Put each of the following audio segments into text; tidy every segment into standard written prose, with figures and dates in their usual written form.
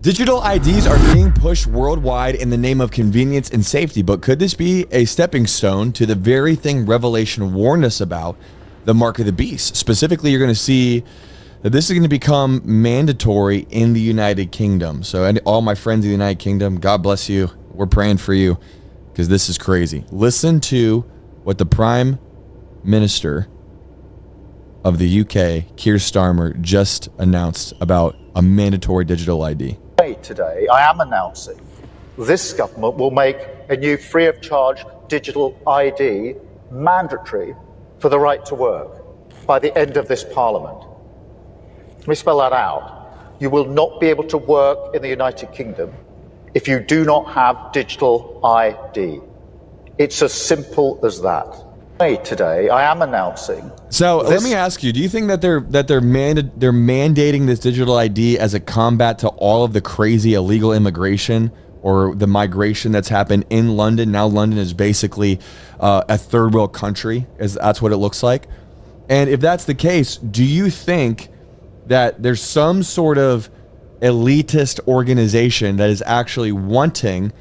Digital IDs are being pushed worldwide in the name of convenience and safety, but could this be a stepping stone to the very thing Revelation warned us about, the mark of the beast? Specifically, you're going to see that this is going to become mandatory in the United Kingdom. So, and all my friends in the United Kingdom, God bless you. We're praying for you because this is crazy. Listen to what the Prime Minister of the UK, Keir Starmer, just announced about a mandatory digital ID. Today, I am announcing this government will make a new free of charge digital ID mandatory for the right to work by the end of this Parliament. Let me spell that out. You will not be able to work in the United Kingdom if you do not have digital ID. It's as simple as that. Today, I am announcing. So let me ask you: do you think that they're mandating this digital ID as a combat to all of the crazy illegal immigration or the migration that's happened in London? Now London is basically a third world country, as that's what it looks like. And if that's the case, do you think that there's some sort of elitist organization that is actually wanting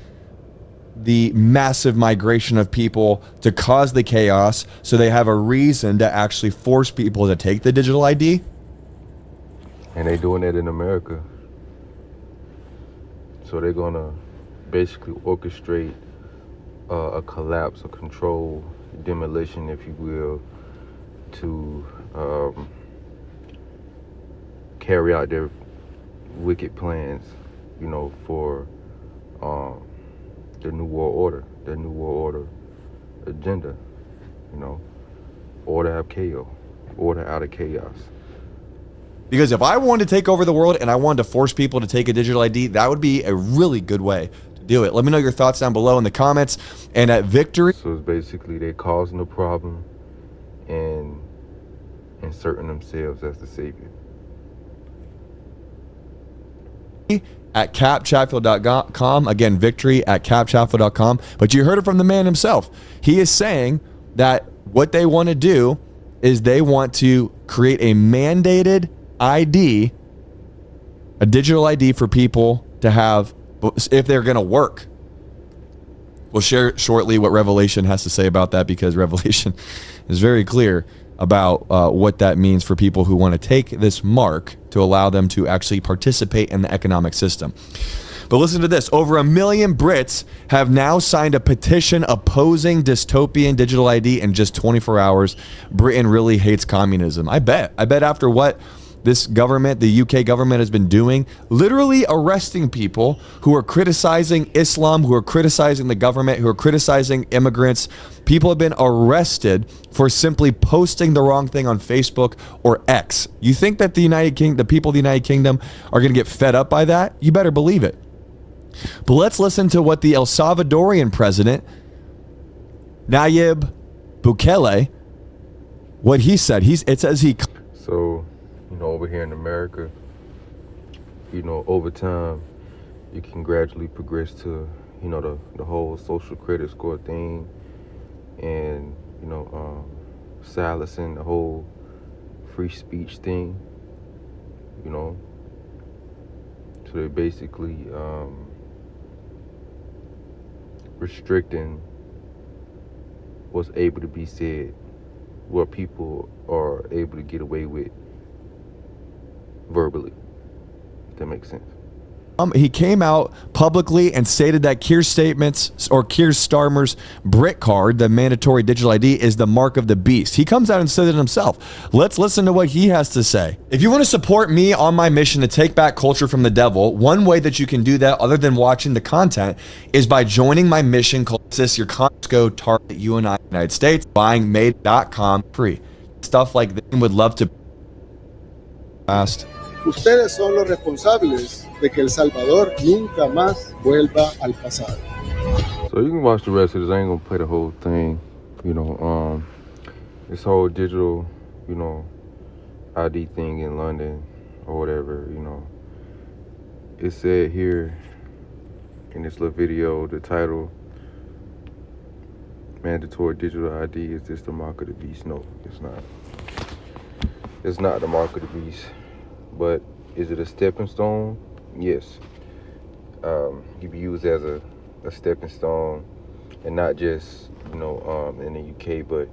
the massive migration of people to cause the chaos so they have a reason to actually force people to take the digital ID? And they're doing that in America. So they're going to basically orchestrate a collapse, a control, demolition, if you will, to carry out their wicked plans, you know, for the New World Order agenda, you know, order out of chaos. Because if I wanted to take over the world and I wanted to force people to take a digital ID, that would be a really good way to do it. Let me know your thoughts down below in the comments and at Victory. So it's basically they're causing the problem and inserting themselves as the savior. At capchatfield.com. Again, Victory at capchatfield.com. But you heard it from the man himself. He is saying that what they want to do is they want to create a mandated ID, a digital ID for people to have if they're going to work. We'll share shortly what Revelation has to say about that, because Revelation is very clear about what that means for people who want to take this mark to allow them to actually participate in the economic system. But listen to this. Over 1 million Brits have now signed a petition opposing dystopian digital ID in just 24 hours. Britain really hates communism. I bet after what this government, the UK government, has been doing, literally arresting people who are criticizing Islam, who are criticizing the government, who are criticizing immigrants. People have been arrested for simply posting the wrong thing on Facebook or X. You think that the people of the United Kingdom are going to get fed up by that? You better believe it. But let's listen to what the El Salvadorian president, Nayib Bukele, what he said. It says he... So, you know, over here in America, you know, over time, you can gradually progress to, you know, the whole social credit score thing, and, you know, silencing the whole free speech thing, you know. So they're basically restricting what's able to be said, what people are able to get away with verbally, if that makes sense. He came out publicly and stated that Keir Starmer's Brit card, the mandatory digital ID, is the mark of the beast. He comes out and said it himself. Let's listen to what he has to say. If you want to support me on my mission to take back culture from the devil, one way that you can do that, other than watching the content, is by joining my mission called Your Costco, Target, United States, buying made.com free. Stuff like this. Would love to ask. Ustedes son los responsables de que El Salvador nunca más vuelva al pasado. So you can watch the rest of this. I ain't gonna play the whole thing. You know, this whole digital, you know, ID thing in London or whatever, you know. It said here in this little video, the title, mandatory digital ID, is this the mark of the beast? No, it's not. It's not the mark of the beast. But is it a stepping stone? Yes. can be used as a stepping stone, and not just in the UK, but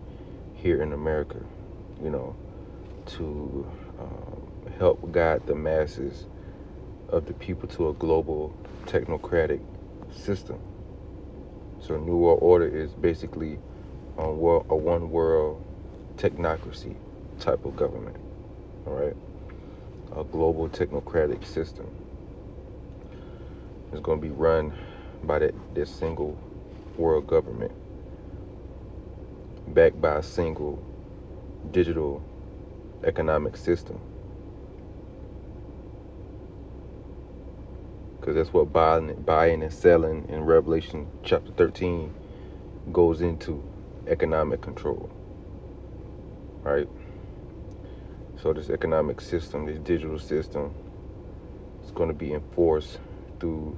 here in America, to help guide the masses of the people to a global technocratic system. So New World Order is basically a one world technocracy type of government, all right? A global technocratic system. It's going to be run by this single world government, backed by a single digital economic system. Because that's what buying and selling in Revelation chapter 13 goes into: economic control, right? So this economic system, this digital system, is going to be enforced through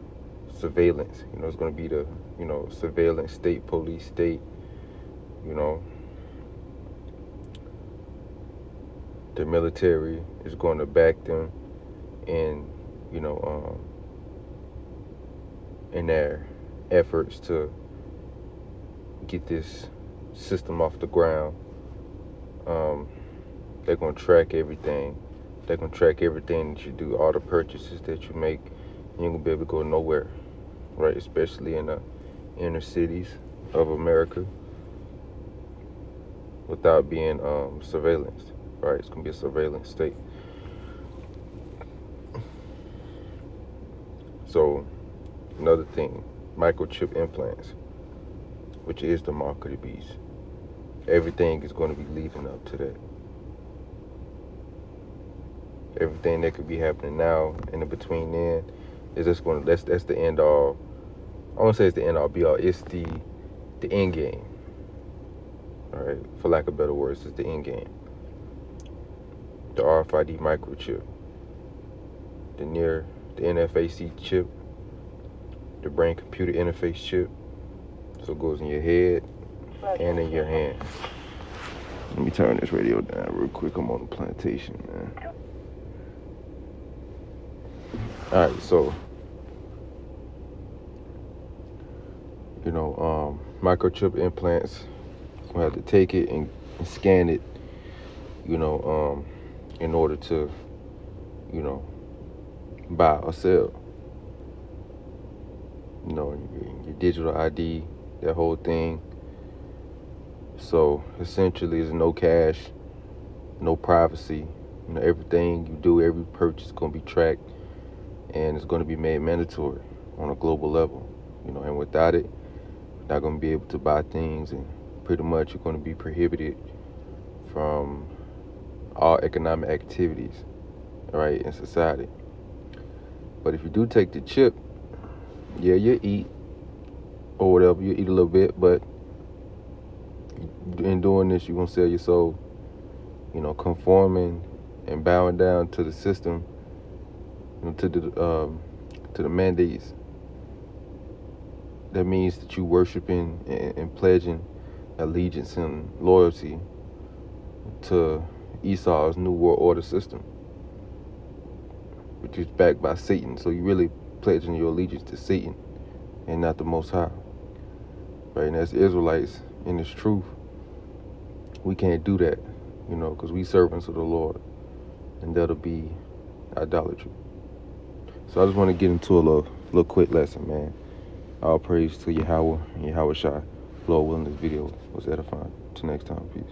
surveillance. It's going to be the, surveillance state, police state, the military is going to back them in, in their efforts to get this system off the ground. They're going to track everything. They're going to track everything that you do, all the purchases that you make. You ain't going to be able to go nowhere, right? Especially in the inner cities of America, without being surveillanced, right? It's going to be a surveillance state. So, another thing, microchip implants, which is the mark of the beast. Everything is going to be leading up to that. Everything that could be happening now and in between then is just going to, that's the end all. I won't say it's the end all be all. It's the end game. All right, for lack of better words, it's the end game. The RFID microchip, the NFAC chip, the brain computer interface chip. So it goes in your head and in your hand. Let me turn this radio down real quick. I'm on the plantation, man. All right, so microchip implants. We'll have to take it and scan it, in order to, buy or sell. Your digital ID, that whole thing. So essentially, there's no cash, no privacy. Everything you do, every purchase is going to be tracked, and it's going to be made mandatory on a global level. And without it, you're not going to be able to buy things, and pretty much you're going to be prohibited from all economic activities, right, in society. But if you do take the chip, yeah, you eat or whatever, you eat a little bit, but in doing this, you're going to sell your soul, conforming and bowing down to the system, to the mandates. That means that you worshiping and pledging allegiance and loyalty to Esau's New World Order system, which is backed by Satan. So you really pledging your allegiance to Satan and not the Most High, right? And as Israelites in this truth, we can't do that, because we servants of the Lord, and that'll be idolatry. So I just want to get into a little quick lesson, man. All praise to Yahweh and Yahweh Shai. Lord willing, this video was edifying. Till next time, peace.